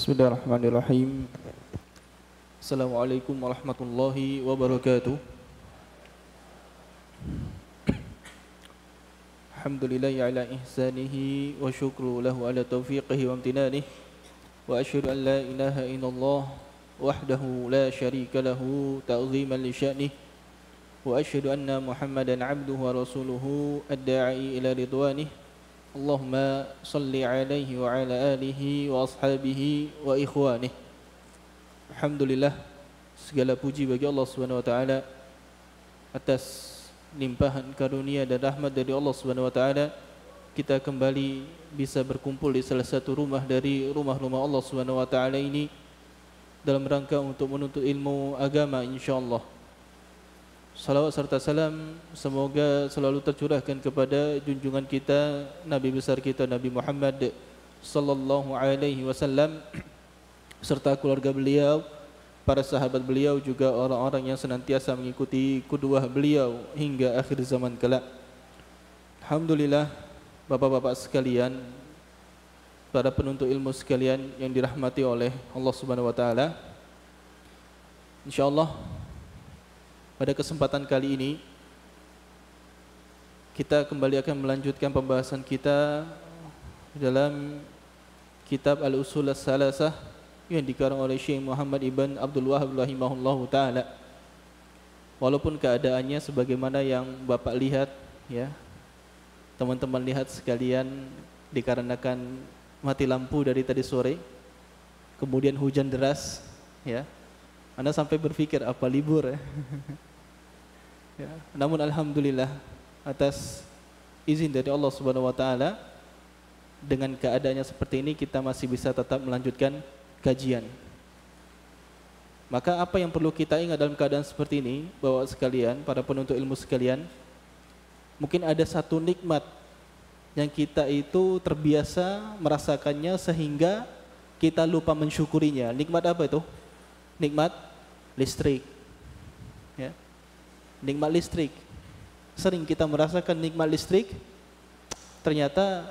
Bismillahirrahmanirrahim. Assalamualaikum warahmatullahi wabarakatuh. Alhamdulillahi ala ihsanihi wa syukru lahu ala taufiqihi wa amtinanihi. Wa asyhadu an la ilaha illallah wahdahu la syarika lahu ta'ziman li sya'nihi. Wa asyhadu anna Muhammadan abduhu wa rasuluhu ad-da'i ila ridwanihi. Allahumma salli alaihi wa ala alihi wa ashabihi wa ikhwanih. Alhamdulillah, segala puji bagi Allah Subhanahu wa taala atas limpahan karunia dan rahmat dari Allah Subhanahu wa taala. Kita kembali bisa berkumpul di salah satu rumah dari rumah-rumah Allah Subhanahu wa taala ini dalam rangka untuk menuntut ilmu agama insyaallah. Salawat serta salam semoga selalu tercurahkan kepada junjungan kita, Nabi besar kita Nabi Muhammad sallallahu alaihi wasallam serta keluarga beliau, para sahabat beliau, juga orang-orang yang senantiasa mengikuti qudwah beliau hingga akhir zaman kelak. Alhamdulillah, bapak-bapak sekalian, para penuntut ilmu sekalian yang dirahmati oleh Allah Subhanahu wa taala. Insyaallah pada kesempatan kali ini kita kembali akan melanjutkan pembahasan kita dalam kitab Al-Usul As-Salasah yang dikarang oleh Syekh Muhammad ibn Abdul Wahhab rahimahullahu taala. Walaupun keadaannya sebagaimana yang Bapak lihat ya, teman-teman lihat sekalian, dikarenakan mati lampu dari tadi sore, kemudian hujan deras ya. Anda sampai berpikir apa libur ya? Ya, namun alhamdulillah atas izin dari Allah Subhanahu wa taala, dengan keadaannya seperti ini kita masih bisa tetap melanjutkan kajian. Maka apa yang perlu kita ingat dalam keadaan seperti ini, Bapak sekalian, para penuntut ilmu sekalian, mungkin ada satu nikmat yang kita itu terbiasa merasakannya sehingga kita lupa mensyukurinya. Nikmat apa itu? Nikmat listrik ya. Nikmat listrik, sering kita merasakan nikmat listrik. Ternyata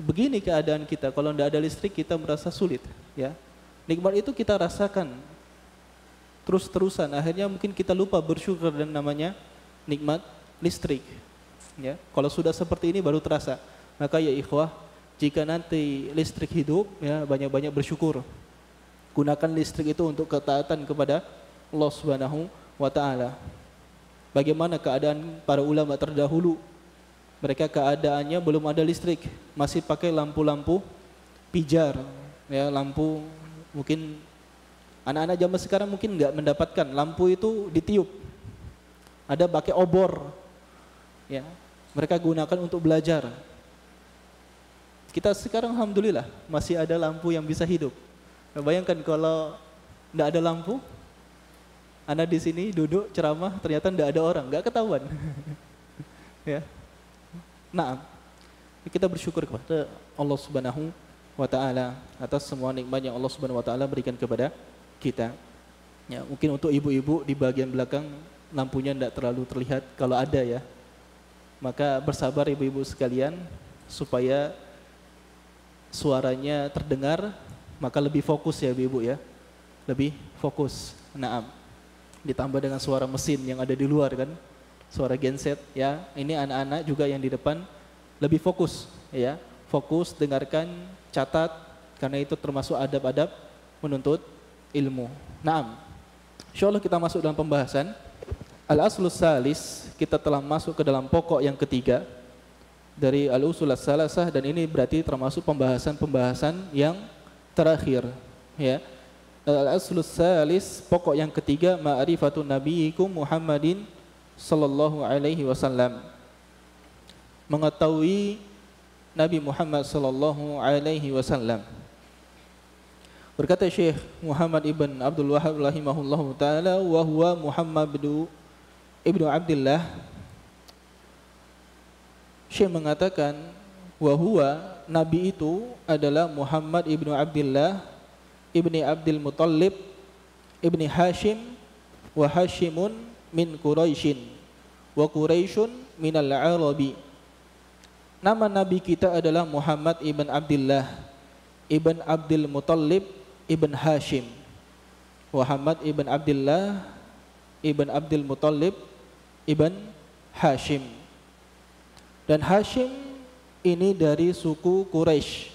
begini keadaan kita, kalau tidak ada listrik kita merasa sulit ya. Nikmat itu kita rasakan terus-terusan, akhirnya mungkin kita lupa bersyukur dan namanya nikmat listrik ya. Kalau sudah seperti ini baru terasa. Maka ya ikhwah, jika nanti listrik hidup ya, banyak-banyak bersyukur. Gunakan listrik itu untuk ketaatan kepada Allah Subhanahu wa taala. Bagaimana keadaan para ulama terdahulu? Mereka keadaannya belum ada listrik, masih pakai lampu-lampu pijar ya, lampu. Mungkin anak-anak zaman sekarang mungkin enggak mendapatkan lampu itu ditiup. Ada pakai obor. Ya, mereka gunakan untuk belajar. Kita sekarang alhamdulillah masih ada lampu yang bisa hidup. Bayangkan kalau tidak ada lampu, Anda di sini duduk ceramah, ternyata tidak ada orang, nggak ketahuan. Ya, nah, kita bersyukur kepada Allah Subhanahu wa taala atas semua nikmat yang Allah Subhanahu wa taala berikan kepada kita. Ya, mungkin untuk ibu-ibu di bagian belakang lampunya tidak terlalu terlihat, kalau ada ya, maka bersabar ibu-ibu sekalian supaya suaranya terdengar. Maka lebih fokus ya ibu ya, lebih fokus. Naam, ditambah dengan suara mesin yang ada di luar kan, suara genset ya. Ini anak-anak juga yang di depan lebih fokus ya, fokus dengarkan, catat, karena itu termasuk adab-adab menuntut ilmu. Naam, insyaallah kita masuk dalam pembahasan Al-Aslus Salis. Kita telah masuk ke dalam pokok yang ketiga dari Al-Usul As-Salasah, dan ini berarti termasuk pembahasan yang terakhir ya. Al-Aslus Salis, pokok yang ketiga, ma'rifatun nabiyikum Muhammadin sallallahu alaihi wasallam. Mengetahui Nabi Muhammad sallallahu alaihi wasallam. Berkata Syekh Muhammad ibn Abdul Wahhab rahimahullahu taala, wa huwa Muhammad ibnu Abdullah. Syekh mengatakan, wa huwa, Nabi itu adalah Muhammad ibnu Abdullah ibni Abdul Muttalib ibni Hashim, wa Hashimun min Quraisyin, wa Quraisyun minal Arabi. Nama Nabi kita adalah Muhammad ibn Abdullah ibn Abdul Muttalib ibn Hashim, Muhammad ibn Abdullah ibn Abdul Muttalib ibn Hashim. Dan Hashim ini dari suku Quraisy.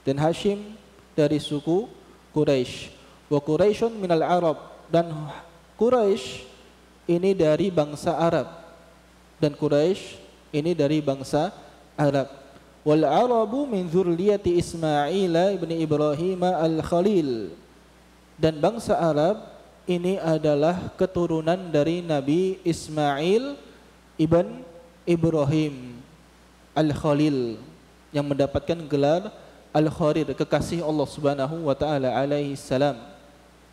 Dan Hashim dari suku Quraisy. Wa Quraisyun minal Arab, dan Quraisy ini dari bangsa Arab. Dan Quraisy ini dari bangsa Arab. Wal Arabu min dzurriyyati Ismail ibn Ibrahim al-Khalil. Dan bangsa Arab ini adalah keturunan dari Nabi Ismail ibn Ibrahim al-Khalil, yang mendapatkan gelar Al-Khalil, kekasih Allah Subhanahu wa taala alaihi salam.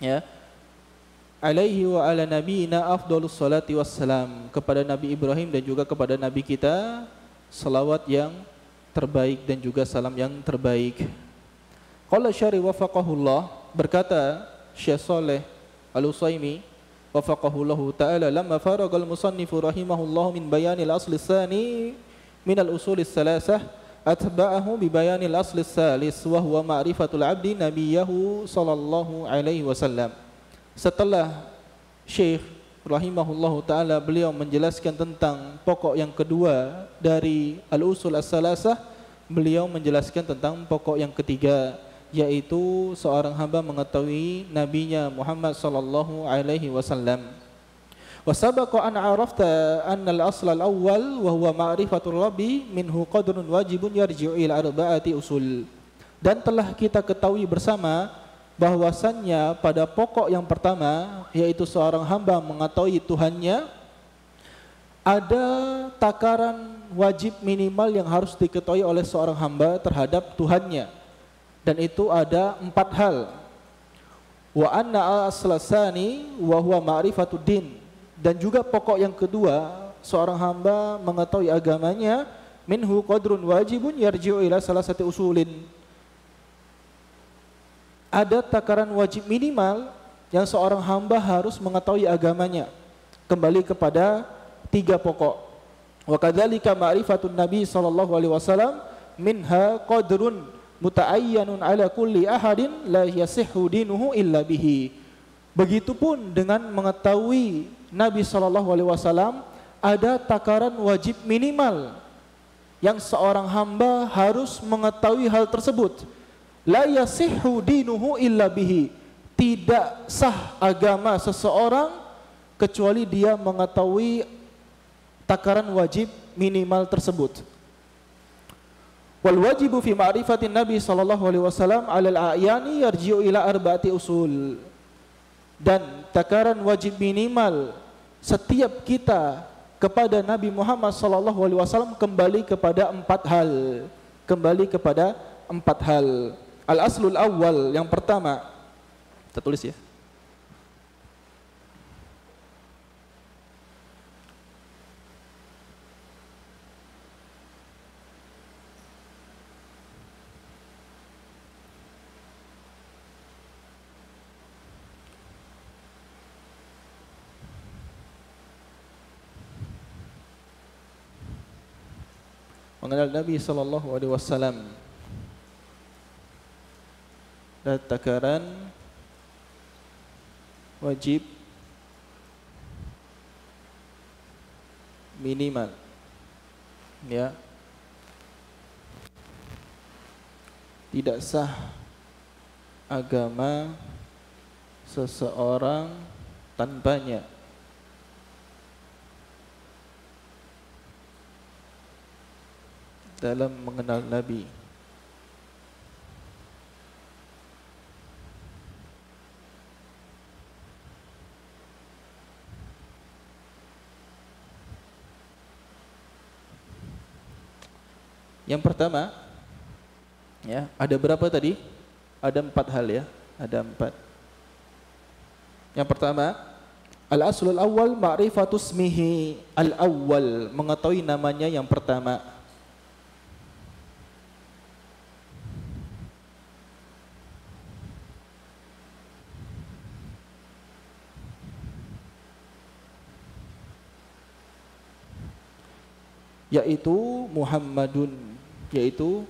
Ya. Alaihi wa ala nabiyina afdhalus salati wassalam, kepada Nabi Ibrahim dan juga kepada nabi kita salawat yang terbaik dan juga salam yang terbaik. Qala syari wafaqahullah, berkata Syekh Saleh Al-Utsaimin wafaqahullahu taala, lamma faragal musannifu rahimahullah min bayanil asli tsani min al-usulis salasah atba'ahu bi bayanil asli tsalis wa huwa ma'rifatul abdi nabiyahu sallallahu alaihi wasallam. Setelah Syekh rahimahullahu taala beliau menjelaskan tentang pokok yang kedua dari al-usul as-salasah, beliau menjelaskan tentang pokok yang ketiga, yaitu seorang hamba mengetahui nabinya Muhammad sallallahu alaihi wasallam. Wa sabaqa an arafta anna al-asl al-awwal wa huwa ma'rifatul rabbi minhu qadrun wajibun yarji'u ila arba'ati usul. Dan telah kita ketahui bersama bahwasannya pada pokok yang pertama, yaitu seorang hamba mengetahui Tuhannya, ada takaran wajib minimal yang harus diketahui oleh seorang hamba terhadap Tuhannya, dan itu ada 4 hal. Wa anna aslasani wa huwa ma'rifatud din, dan juga pokok yang kedua, seorang hamba mengetahui agamanya, minhu qadrun wajibun yarji'u ila salasati usulin. Ada takaran wajib minimal yang seorang hamba harus mengetahui agamanya, kembali kepada 3 pokok. Wa kadzalika ma'rifatun nabi sallallahu alaihi wasallam minha qadrun mutaayyanun ala kulli ahadin la yasihhu dinuhu illa bihi. Begitupun dengan mengetahui Nabi sallallahu alaihi wasallam, ada takaran wajib minimal yang seorang hamba harus mengetahui hal tersebut. La yasihhu dinuhu illa bihi, tidak sah agama seseorang kecuali dia mengetahui takaran wajib minimal tersebut. Wal wajibu fi ma'rifatin Nabi sallallahu alaihi wasallam 'alal a'yani yarji'u ila arba'ati usul. Dan takaran wajib minimal setiap kita kepada Nabi Muhammad sallallahu alaihi wasallam kembali kepada 4 hal. Kembali kepada 4 hal. Al-aslul awwal, yang pertama, kita tulis ya. Mengenal Nabi sallallahu alaihi wasallam. Dan takaran wajib minimal, ya, tidak sah agama seseorang tanpanya. Dalam mengenal Nabi. Yang pertama, ya, ada berapa tadi? Ada 4 hal ya, ada 4. Yang pertama, al-aslul awwal ma'rifatu ismihi al-awwal, mengetahui namanya yang pertama. Yaitu Muhammadun, yaitu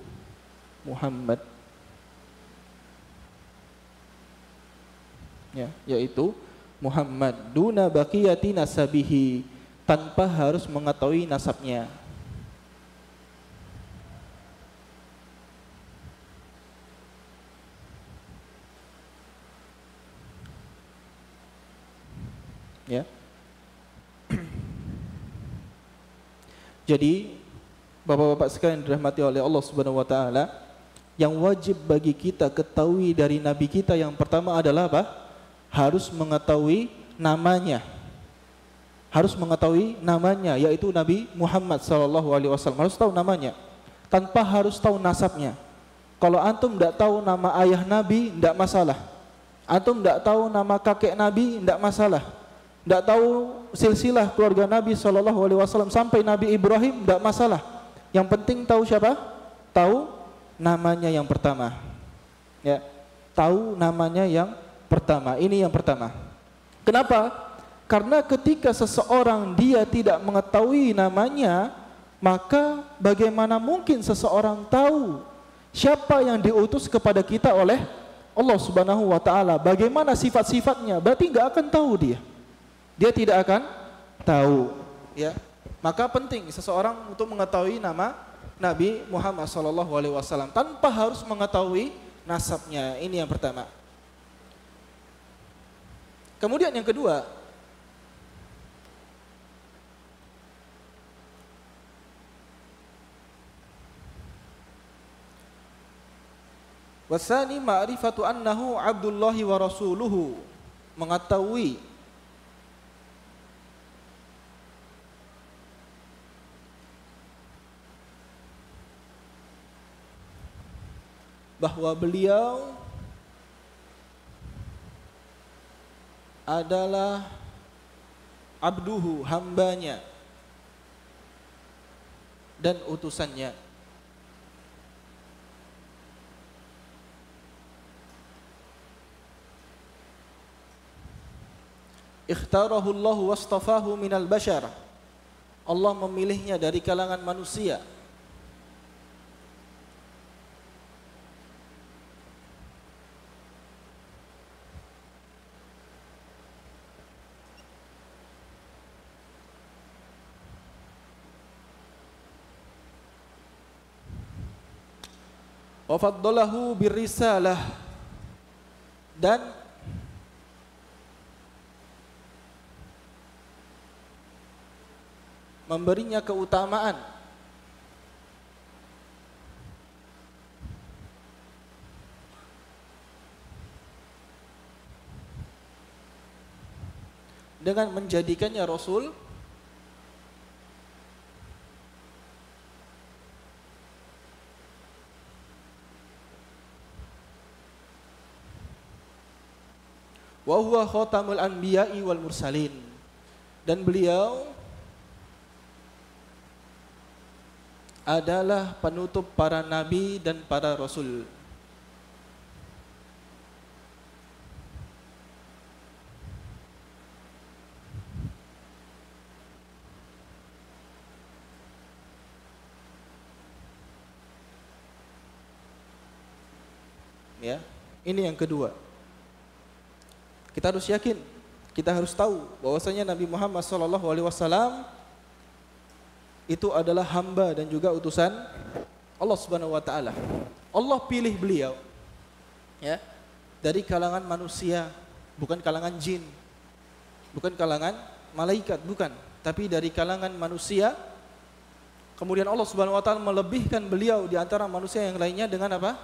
Muhammad. ya, yaitu Muhammad duna baqiyati nasabihi, tanpa harus mengetahui nasabnya. Ya. Jadi Bapak-bapak sekalian dirahmati oleh Allah Subhanahu wa taala, yang wajib bagi kita ketahui dari nabi kita yang pertama adalah apa? Harus mengetahui namanya. Harus mengetahui namanya, yaitu Nabi Muhammad sallallahu alaihi wasallam. Harus tahu namanya tanpa harus tahu nasabnya. Kalau antum tidak tahu nama ayah nabi, tidak masalah. Antum tidak tahu nama kakek nabi, tidak masalah. Tidak tahu silsilah keluarga Nabi sallallahu alaihi wasallam sampai Nabi Ibrahim, tidak masalah. Yang penting tahu siapa? Tahu namanya yang pertama. Ya, tahu namanya yang pertama. Ini yang pertama. Kenapa? Karena ketika seseorang dia tidak mengetahui namanya, maka bagaimana mungkin seseorang tahu siapa yang diutus kepada kita oleh Allah Subhanahu wa taala? Bagaimana sifat-sifatnya? Berarti enggak akan tahu dia. Dia tidak akan tahu, ya. Maka penting seseorang untuk mengetahui nama Nabi Muhammad SAW tanpa harus mengetahui nasabnya. Ini yang pertama. Kemudian yang kedua, wasani ma'rifatu annahu abdullahi wa rasuluhu, mengetahui bahwa beliau adalah abduhu, hambanya, dan utusannya. Ikhtarahu Allah wastafahu minal bashar. Allah memilihnya dari kalangan manusia. Wa faddalahu birrisalah, dan memberinya keutamaan dengan menjadikannya Rasul wa huwa khatamul anbiya'i wal mursalin, dan beliau adalah penutup para nabi dan para rasul. Ya, ini yang kedua. Kita harus yakin, kita harus tahu bahwasanya Nabi Muhammad SAW itu adalah hamba dan juga utusan Allah Subhanahu wa taala. Allah pilih beliau, ya, dari kalangan manusia, bukan kalangan jin, bukan kalangan malaikat, bukan, tapi dari kalangan manusia. Kemudian Allah Subhanahu wa taala melebihkan beliau di antara manusia yang lainnya dengan apa?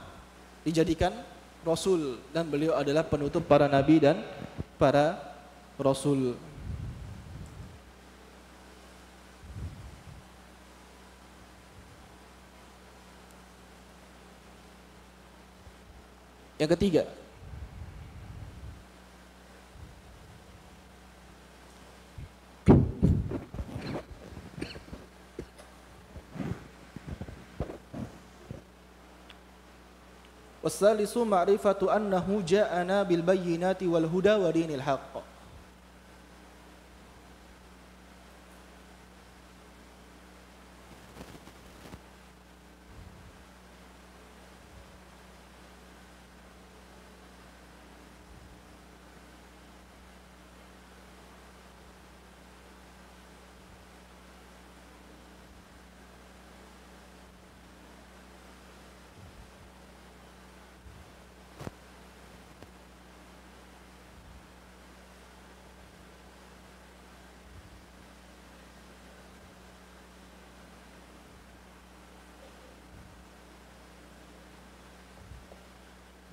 Dijadikan Rasul, dan beliau adalah penutup para nabi dan para Rasul. Yang ketiga, wassalisu ma'rifatu annahu ja'ana bil bayyinati wal huda wa dinil haqq.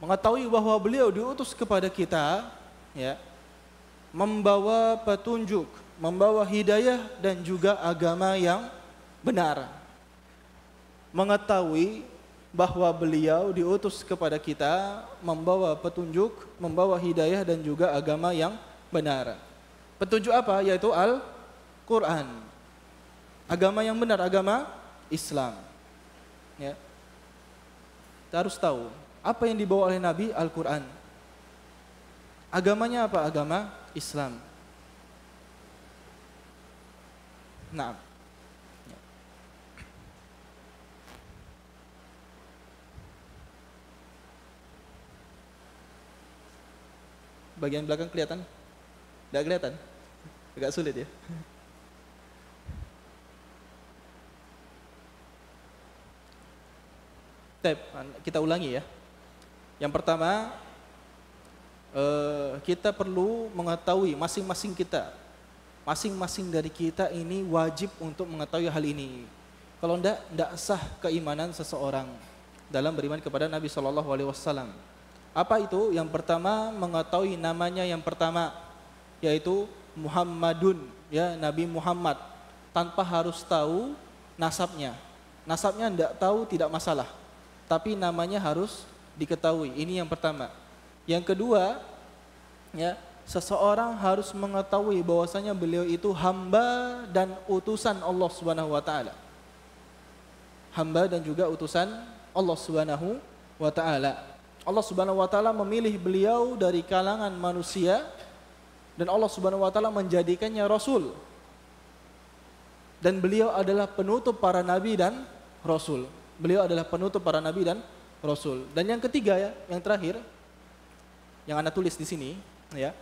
mengetahui bahwa beliau diutus kepada kita, ya, membawa petunjuk, membawa hidayah dan juga agama yang benar. Mengetahui bahwa beliau diutus kepada kita membawa petunjuk, membawa hidayah dan juga agama yang benar. Petunjuk apa? Yaitu Al-Quran. Agama yang benar, agama Islam. Ya. Kita harus tahu apa yang dibawa oleh Nabi, Al-Quran. Agamanya apa? Agama Islam. Nah, bagian belakang kelihatan? Tidak kelihatan? Agak sulit ya. Kita ulangi ya. Yang pertama, kita perlu mengetahui masing-masing dari kita ini wajib untuk mengetahui hal ini. Kalau tidak sah keimanan seseorang dalam beriman kepada Nabi SAW. Apa itu? Yang pertama, mengetahui namanya yang pertama, yaitu Muhammadun, ya, Nabi Muhammad, tanpa harus tahu nasabnya. Nasabnya tidak tahu tidak masalah, tapi namanya harus diketahui. Ini yang pertama. Yang kedua, ya, seseorang harus mengetahui bahwasanya beliau itu hamba dan utusan Allah Subhanahu wa taala. Hamba dan juga utusan Allah Subhanahu wa taala. Allah Subhanahu wa taala memilih beliau dari kalangan manusia dan Allah Subhanahu wa taala menjadikannya rasul. Dan beliau adalah penutup para nabi dan rasul. Beliau adalah penutup para nabi dan rasul. Dan yang ketiga, ya, yang terakhir yang Anda tulis di sini, ya,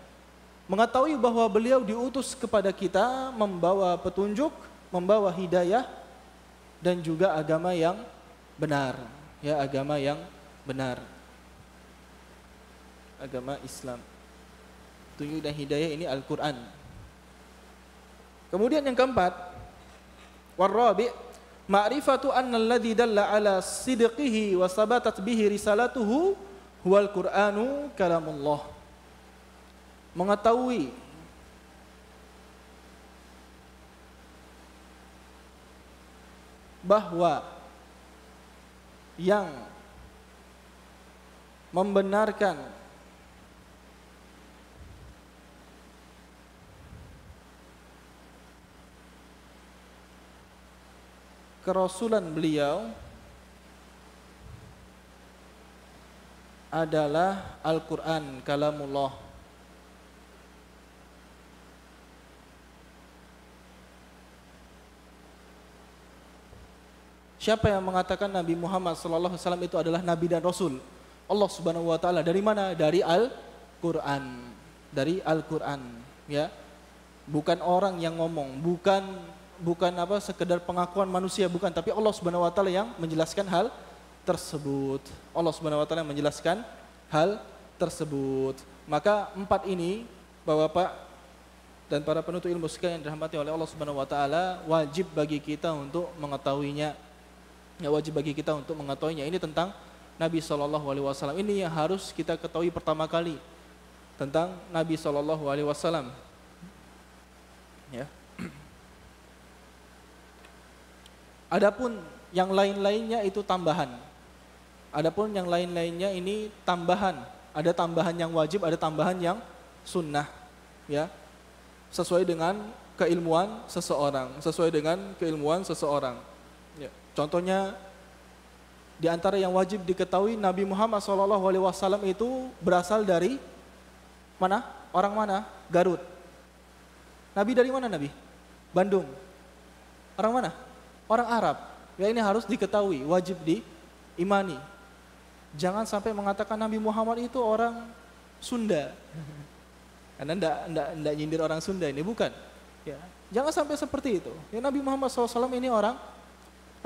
mengetahui bahwa beliau diutus kepada kita membawa petunjuk, membawa hidayah dan juga agama yang benar, ya, agama yang benar. Agama Islam. Petunjuk dan hidayah ini Al-Qur'an. Kemudian yang keempat, warabi' ma'rifatu anna alladhi dalla ala sidqihi wa sabatat bihi risalatuhu huwal Qur'anu kalamullah. Mengetahui bahwa yang membenarkan kerasulan beliau adalah Al-Quran, kalamullah. Siapa yang mengatakan Nabi Muhammad SAW itu adalah Nabi dan Rasul Allah Subhanahu wa taala? Dari mana? Dari Al-Quran. Dari Al-Quran, ya. Bukan orang yang ngomong, bukan apa sekedar pengakuan manusia, bukan, tapi Allah Subhanahu wa taala yang menjelaskan hal tersebut. Allah Subhanahu wa taala yang menjelaskan hal tersebut. Maka empat ini, Bapak dan para penuntut ilmu sekalian yang dirahmati oleh Allah Subhanahu wa taala, wajib bagi kita untuk mengetahuinya. Ya, wajib bagi kita untuk mengetahuinya. Ini tentang Nabi SAW. Ini yang harus kita ketahui pertama kali tentang Nabi SAW. Ya. Adapun yang lain-lainnya itu tambahan. Adapun yang lain-lainnya ini tambahan. Ada tambahan yang wajib, ada tambahan yang sunnah, ya. Sesuai dengan keilmuan seseorang, Ya. Contohnya di antara yang wajib diketahui, Nabi Muhammad SAW itu berasal dari mana? Orang mana? Garut. Nabi dari mana Nabi? Bandung. Orang mana? Orang Arab. Ya, ini harus diketahui, wajib diimani. Jangan sampai mengatakan Nabi Muhammad itu orang Sunda. Karena enggak nyindir orang Sunda, ini bukan. Ya, jangan sampai seperti itu. Ya, Nabi Muhammad SAW ini orang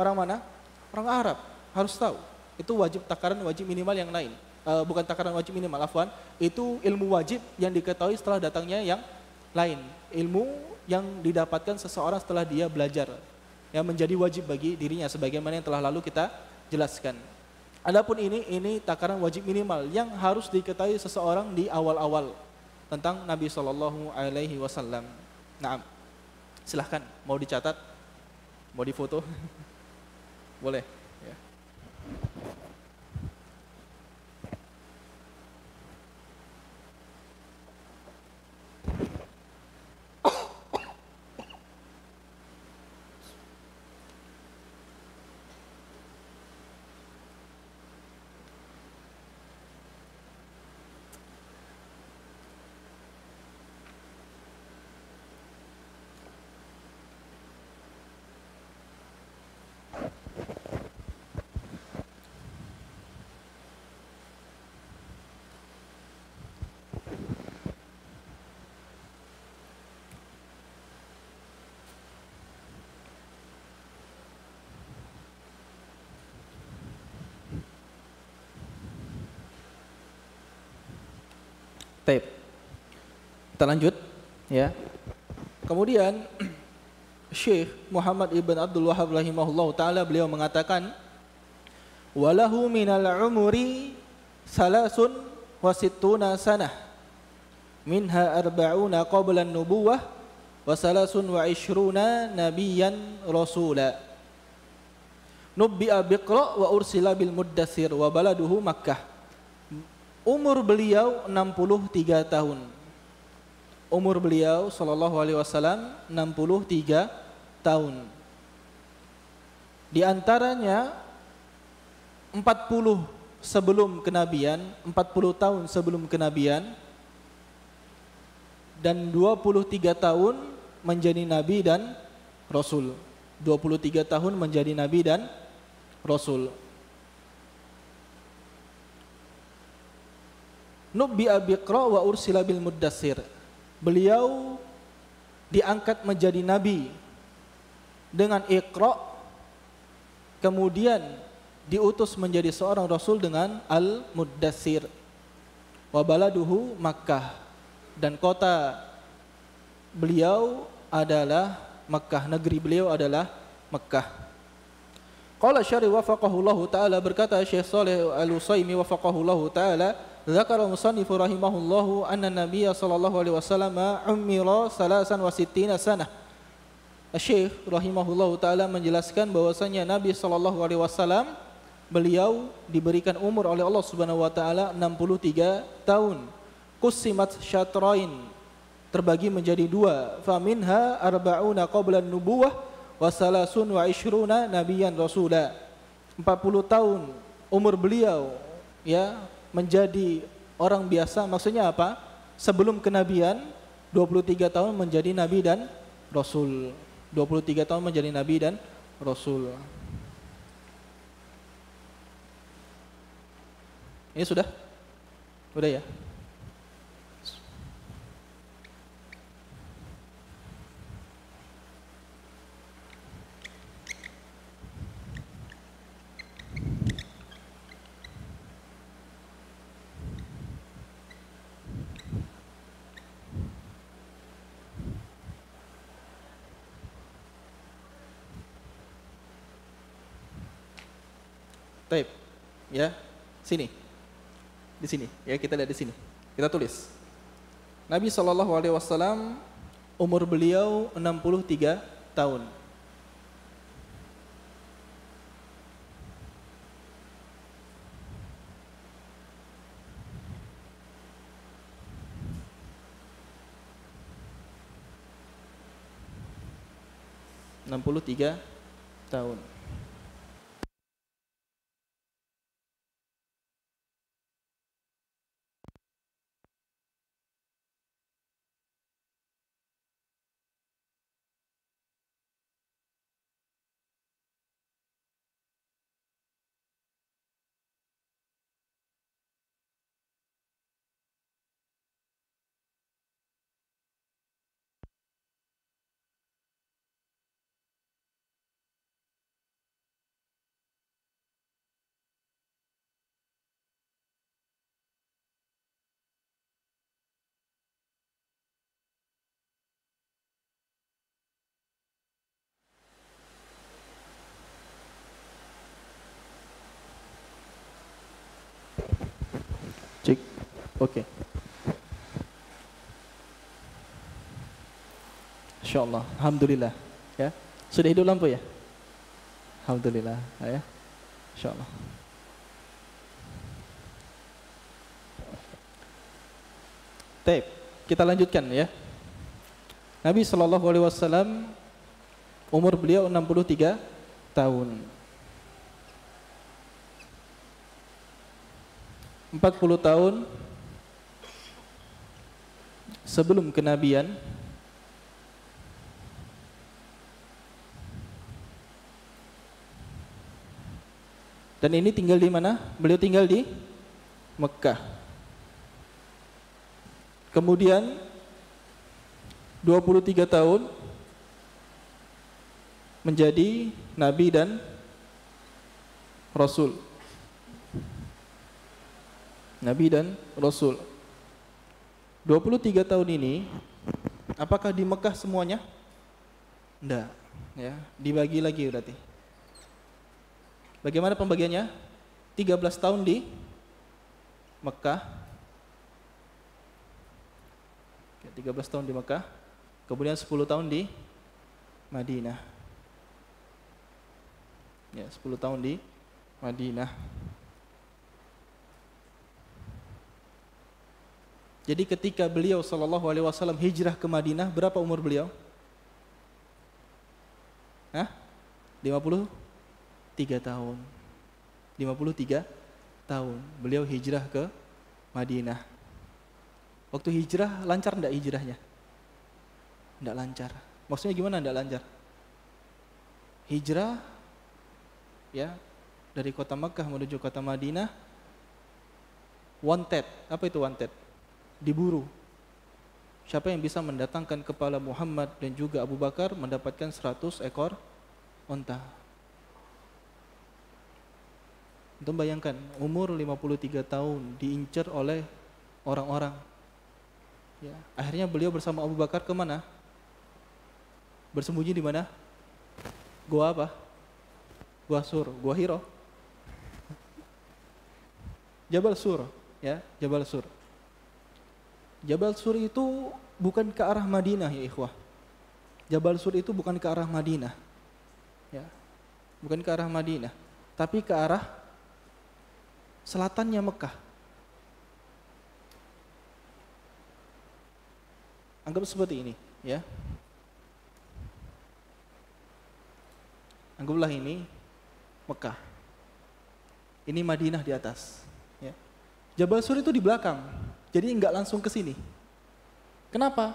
mana? Orang Arab. Harus tahu. Itu wajib takaran wajib minimal yang lain. Bukan takaran wajib minimal, afwan. Itu ilmu wajib yang diketahui setelah datangnya yang lain. Ilmu yang didapatkan seseorang setelah dia belajar, yang menjadi wajib bagi dirinya sebagaimana yang telah lalu kita jelaskan. Adapun ini takaran wajib minimal yang harus diketahui seseorang di awal-awal tentang Nabi Shallallahu Alaihi Wasallam. Nah, silahkan mau dicatat, mau difoto, boleh. Ya. Tape. Kita lanjut, ya. Kemudian Syekh Muhammad Ibn Abdul Wahhab rahimahullah taala beliau mengatakan, walahu minal umuri salasun wa sittuna sanah minha arba'una qabla an-nubuwah wa salasun wa ishruna nabiyan rasula nubbi'a biqra wa ursila bil muddatsir wa baladuhu Makkah. Umur beliau 63 tahun. Umur beliau sallallahu alaihi wasallam 63 tahun. Di antaranya 40 sebelum kenabian, 40 tahun sebelum kenabian, dan 23 tahun menjadi nabi dan rasul. 23 tahun menjadi nabi dan rasul. Nubbi'a biqra wa ursila bil muddatsir. Beliau diangkat menjadi nabi dengan Iqra, kemudian diutus menjadi seorang rasul dengan Al-Muddatsir. Wa baladuhu Makkah, dan kota beliau adalah Makkah, negeri beliau adalah Makkah. Qala syari wafaqahullahu ta'ala, berkata Syekh Shalih Al-Utsaimin wafaqahullahu ta'ala, zakara musannifu rahimahullahu anna nabiyya sallallahu alaihi wasallam umira salasan wa sittina sanah. Syekh rahimahullahu ta'ala menjelaskan bahwasanya Nabi sallallahu alaihi wasallam beliau diberikan umur oleh Allah Subhanahu wa taala 63 tahun. Qusimat syatrain, terbagi menjadi dua. Faminha arba'una qabla an-nubuwah wa salasun wa ishruna nabiyan rasula. 40 tahun umur beliau, ya, menjadi orang biasa. Maksudnya apa? Sebelum kenabian, 23 tahun menjadi nabi dan rasul. 23 tahun menjadi nabi dan rasul. Ini sudah? Sudah ya? Taib. Ya, sini. Di sini, ya, kita lihat di sini. Kita tulis. Nabi sallallahu alaihi wasallam umur beliau 63 tahun. Enam puluh tiga tahun. Oke. Insyaallah. Alhamdulillah. Ya. Sudah hidup lampu ya? Alhamdulillah, ya. Insyaallah. Baik, kita lanjutkan ya. Nabi sallallahu alaihi wasallam umur beliau 63 tahun. 40 tahun sebelum kenabian dan ini tinggal di mana? Beliau tinggal di Mekah. Kemudian 23 tahun menjadi nabi dan rasul. Nabi dan rasul. 23 tahun ini apakah di Mekah semuanya? Enggak, ya, dibagi lagi berarti. Bagaimana pembagiannya? 13 tahun di Mekah. 13 tahun di Mekah. Kemudian 10 tahun di Madinah. Ya, 10 tahun di Madinah. Jadi ketika beliau sallallahu alaihi wasallam hijrah ke Madinah, berapa umur beliau? 53 tahun. 53 tahun beliau hijrah ke Madinah. Waktu hijrah lancar enggak hijrahnya? Enggak lancar. Maksudnya gimana enggak lancar? Hijrah ya dari kota Makkah menuju kota Madinah wanted. Apa itu wanted? Diburu. Siapa yang bisa mendatangkan kepala Muhammad dan juga Abu Bakar mendapatkan 100 ekor unta. Untuk bayangkan umur 53 tahun diincar oleh orang-orang. Ya, akhirnya beliau bersama Abu Bakar ke mana? Bersembunyi di mana? Gua apa? Gua Sur, Gua Hiro. Jabal Sur, ya, Jabal Sur. Jabal Sur itu bukan ke arah Madinah ya ikhwah. Jabal Sur itu bukan ke arah Madinah. Ya. Bukan ke arah Madinah, tapi ke arah selatannya Mekah. Anggap seperti ini, ya. Anggaplah ini Mekah. Ini Madinah di atas, ya. Jabal Sur itu di belakang. Jadi enggak langsung ke sini. Kenapa?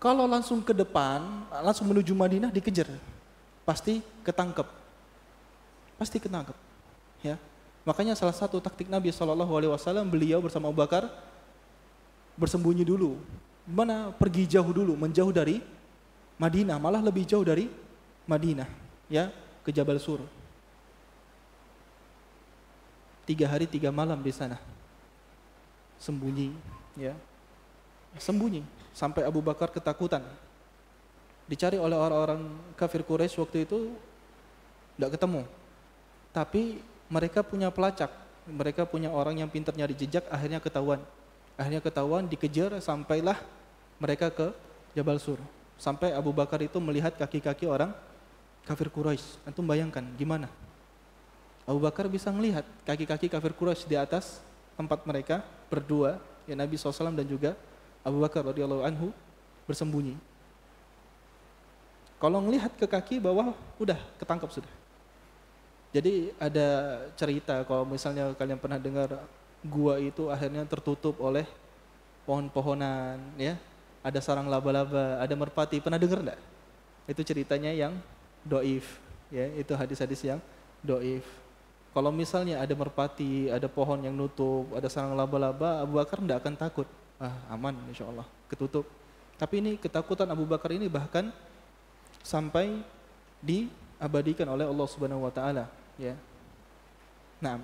Kalau langsung ke depan, langsung menuju Madinah dikejar. Pasti ketangkep. Pasti ketangkep. Ya. Makanya salah satu taktik Nabi SAW, beliau bersama Abu Bakar bersembunyi dulu. Mana pergi jauh dulu, menjauh dari Madinah, malah lebih jauh dari Madinah, ya, ke Jabal Sur. 3 hari 3 malam di sana. Sembunyi, ya, sembunyi sampai Abu Bakar ketakutan. Dicari oleh orang-orang kafir Quraisy waktu itu, tidak ketemu. Tapi mereka punya pelacak, mereka punya orang yang pintar nyari jejak, akhirnya ketahuan. Akhirnya ketahuan, dikejar sampailah mereka ke Jabal Sur. Sampai Abu Bakar itu melihat kaki-kaki orang kafir Quraisy. Antum bayangkan gimana? Abu Bakar bisa melihat kaki-kaki kafir Quraisy di atas tempat mereka berdua, ya, Nabi SAW dan juga Abu Bakar radhiyallahu anhu bersembunyi. Kalau melihat ke kaki bawah, udah ketangkap sudah. Jadi ada cerita kalau misalnya kalian pernah dengar gua itu akhirnya tertutup oleh pohon-pohonan, ya, ada sarang laba-laba, ada merpati. Pernah dengar enggak? Itu ceritanya yang doif, ya, itu hadis-hadis yang doif. Kalau misalnya ada merpati, ada pohon yang nutup, ada sarang laba-laba, Abu Bakar tidak akan takut. Aman insyaallah, ketutup. Tapi ini ketakutan Abu Bakar ini bahkan sampai diabadikan oleh Allah Subhanahu wa taala, ya. Nah,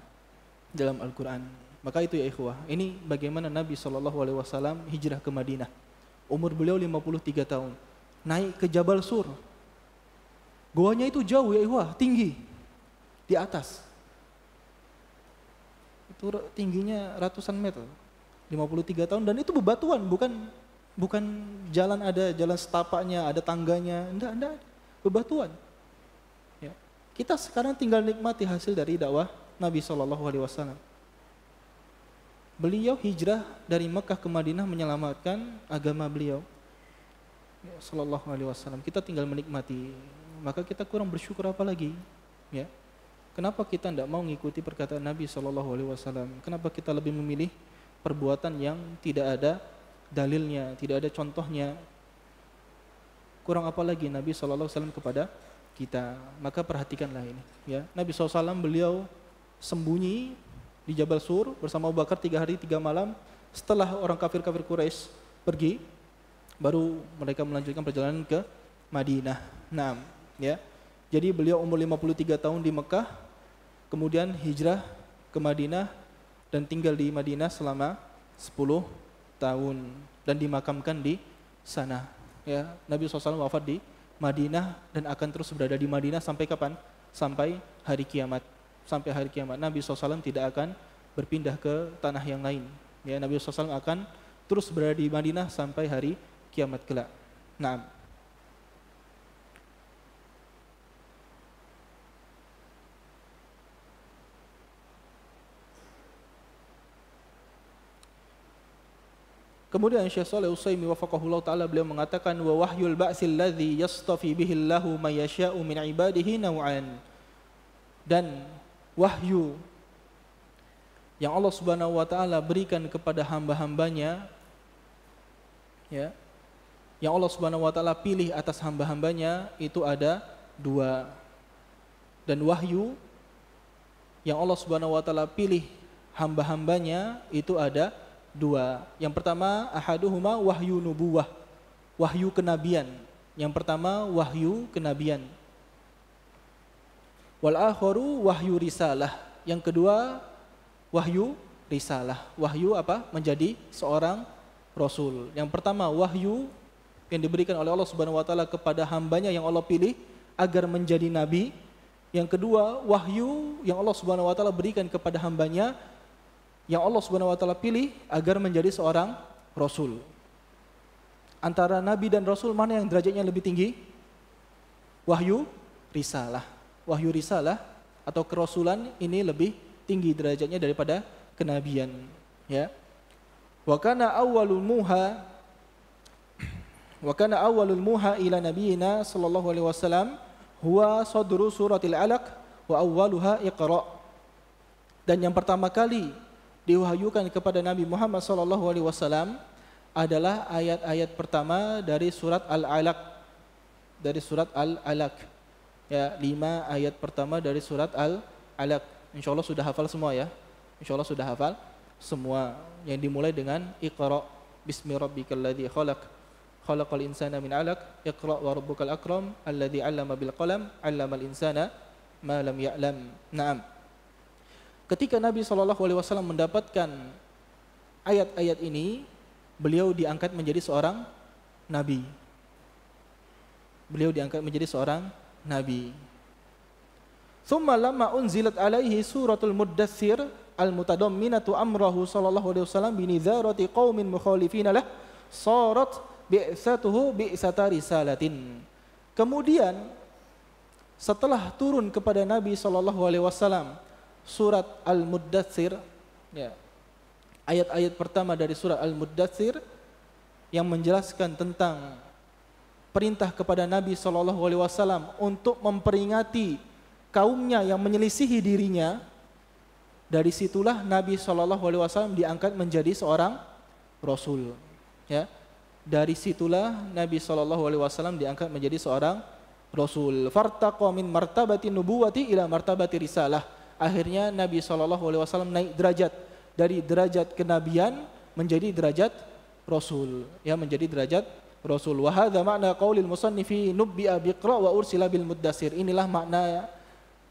dalam Al-Qur'an. Maka itu ya ikhwah, ini bagaimana Nabi SAW hijrah ke Madinah. Umur beliau 53 tahun. Naik ke Jabal Sur. Goanya itu jauh ya ikhwah, tinggi. Di atas. Itu tingginya ratusan meter. 53 tahun, dan itu bebatuan, bukan jalan, ada jalan setapaknya, ada tangganya, enggak, bebatuan. Ya. Kita sekarang tinggal nikmati hasil dari dakwah Nabi SAW. Beliau hijrah dari Mekah ke Madinah menyelamatkan agama beliau. Ya, Sallallahu Alaihi Wasallam. Kita tinggal menikmati. Maka kita kurang bersyukur apa lagi? Ya. Kenapa kita tidak mau mengikuti perkataan Nabi Sallallahu Alaihi Wasallam? Kenapa kita lebih memilih perbuatan yang tidak ada dalilnya, tidak ada contohnya? Kurang apa lagi Nabi Sallallahu Alaihi Wasallam kepada kita? Maka perhatikanlah ini. Ya, Nabi SAW beliau sembunyi di Jabal Sur bersama Abu Bakar 3 hari 3 malam. Setelah orang kafir-kafir Quraisy pergi, baru mereka melanjutkan perjalanan ke Madinah. Nah, ya. Jadi beliau umur 53 tahun di Mekah, kemudian hijrah ke Madinah dan tinggal di Madinah selama 10 tahun dan dimakamkan di sana. Ya, Nabi SAW wafat di Madinah dan akan terus berada di Madinah sampai kapan? Sampai hari kiamat. Sampai hari kiamat. Nabi SAW tidak akan berpindah ke tanah yang lain. Ya, Nabi SAW akan terus berada di Madinah sampai hari kiamat kelak. Naam. Kemudian Syekh Shalih Utsaimin wafaqahullah taala beliau mengatakan wa wahyul ba'tsil ladzi yastafi bihi Allahu may yasha'u min ibadihi naw'an. Dan wahyu yang Allah Subhanahu wa taala berikan kepada hamba-hambanya, ya, yang Allah Subhanahu wa taala pilih atas hamba-hambanya itu ada 2. Dan wahyu yang Allah Subhanahu wa taala pilih hamba-hambanya itu ada 2. Yang pertama ahaduhuma wahyu nubuwah, wahyu kenabian. Yang pertama wahyu kenabian. Wal akharu wahyu risalah. Yang kedua wahyu risalah. Wahyu apa? Menjadi seorang rasul. Yang pertama wahyu yang diberikan oleh Allah Subhanahu wa taala kepada hambanya yang Allah pilih agar menjadi nabi. Yang kedua wahyu yang Allah Subhanahu wa taala berikan kepada hambanya yang Allah Subhanahu wa taala pilih agar menjadi seorang rasul. Antara nabi dan rasul mana yang derajatnya lebih tinggi? Wahyu risalah. Wahyu risalah atau kerasulan ini lebih tinggi derajatnya daripada kenabian, ya. Wa kana awwalul muha ila nabiyina sallallahu alaihi wasallam huwa sadru suratil alaq wa awwaluha iqra. Dan yang pertama kali diwahyukan kepada Nabi Muhammad sallallahu alaihi wasallam adalah ayat-ayat pertama dari surat Al-Alaq. Dari surat Al-Alaq. Ya, 5 ayat pertama dari surat Al-Alaq. Insyaallah sudah hafal semua ya. Insyaallah sudah hafal semua. Yang dimulai dengan Iqra bismi rabbikal ladzi khalaq. Khalaqal insana min 'alaq. Iqra wa rabbukal akram alladzi 'allama bil qalam 'allamal insana ma lam ya'lam. Naam. Ketika Nabi SAW mendapatkan ayat-ayat ini, beliau diangkat menjadi seorang nabi. Beliau diangkat menjadi seorang nabi. Thumma lamma unzilat alaihi suratul muddatsir al-mutadamminatu amrahu sallallahu alaihi wasallam bi nizarati qaumin mukhalifina lah sarat bi'satuhu bi'sata risalatin. Kemudian setelah turun kepada Nabi SAW surat Al-Muddatsir, ya, ayat-ayat pertama dari surat Al-Muddatsir yang menjelaskan tentang perintah kepada Nabi SAW untuk memperingati kaumnya yang menyelisihi dirinya. Dari situlah Nabi SAW diangkat menjadi seorang Rasul, ya. Dari situlah Nabi SAW diangkat menjadi seorang Rasul. Fartaqa min martabati nubuwati ila martabati risalah. Akhirnya Nabi SAW naik derajat dari derajat kenabian menjadi derajat Rasul, ya, menjadi derajat Rasul. Wa hadza ma'na qaulil musannifi nubbi'a biqra wa ursila bil muddatsir. Inilah makna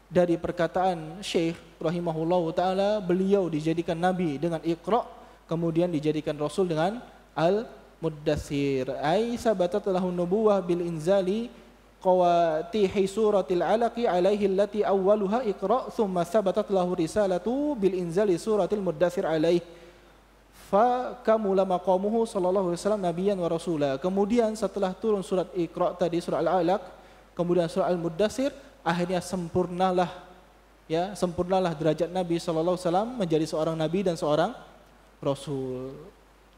dari perkataan Syekh rahimahullahu taala, beliau dijadikan nabi dengan Iqra, kemudian dijadikan rasul dengan Al-Muddatsir. Ai sabatat lahu nubuwah bil inzali qawatihi suratil alaqi alaihi allati awwaluha Iqra thumma sabatat lahu risalatu bil inzali suratil muddatsir alaihi fa kamula maqamuhu sallallahu alaihi wasallam nabiyyan wa rasula. Kemudian setelah turun surat Iqra tadi, surah Al-Alaq, kemudian surah Al-Muddatsir, akhirnya sempurnalah derajat Nabi sallallahu alaihi wasallam menjadi seorang nabi dan seorang rasul.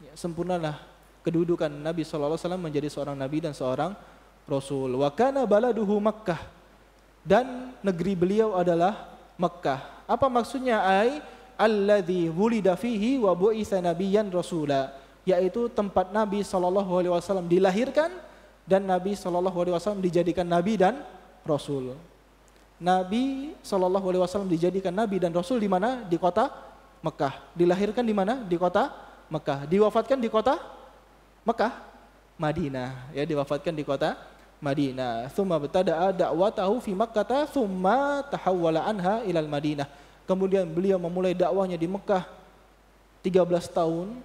Ya, sempurnalah kedudukan Nabi sallallahu alaihi wasallam menjadi seorang nabi dan seorang rasul. Wa kana baladuhu Makkah, dan negeri beliau adalah Makkah. Apa maksudnya? Alladzi wulida fihi wa bu'itsa nabiyyan rasula, yaitu tempat Nabi sallallahu alaihi wasallam dilahirkan dan Nabi sallallahu alaihi wasallam dijadikan nabi dan rasul. Nabi sallallahu alaihi wasallam dijadikan nabi dan rasul di mana? Di kota Mekah. Dilahirkan di mana? Di kota Mekah. Diwafatkan di kota Mekah, Madinah. Ya, diwafatkan di kota Madinah. Tsumma btada'a da'watahu fi Makkah, tsumma tahawwala anha ilal Madinah. Kemudian beliau memulai dakwahnya di Mekah 13 tahun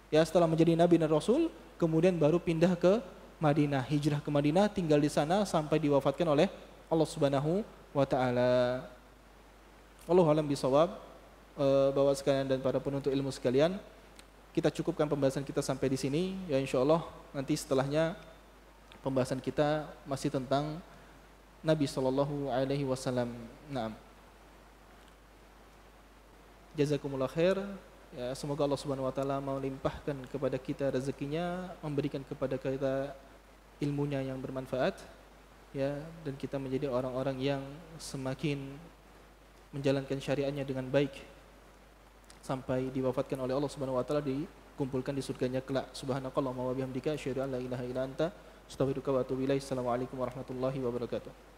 ya setelah menjadi nabi dan rasul, kemudian baru pindah ke Madinah, hijrah ke Madinah, tinggal di sana sampai diwafatkan oleh Allah Subhanahu wa taala. Wallahu a'lam bishawab. Bapak sekalian dan para penuntut ilmu sekalian, kita cukupkan pembahasan kita sampai di sini ya, insyaallah nanti setelahnya pembahasan kita masih tentang Nabi sallallahu alaihi wasallam. Naam. Jazakumullah khair. Ya, semoga Allah Subhanahu wa taala melimpahkan kepada kita rezekinya, memberikan kepada kita ilmunya yang bermanfaat ya, dan kita menjadi orang-orang yang semakin menjalankan syariatnya dengan baik sampai diwafatkan oleh Allah Subhanahu wa taala, dikumpulkan di surganya kelak. Subhanakallahumma wa bihamdika asyhadu an la ilaha illa anta astaghfiruka wa atubu ilaik. Assalamualaikum warahmatullahi wabarakatuh.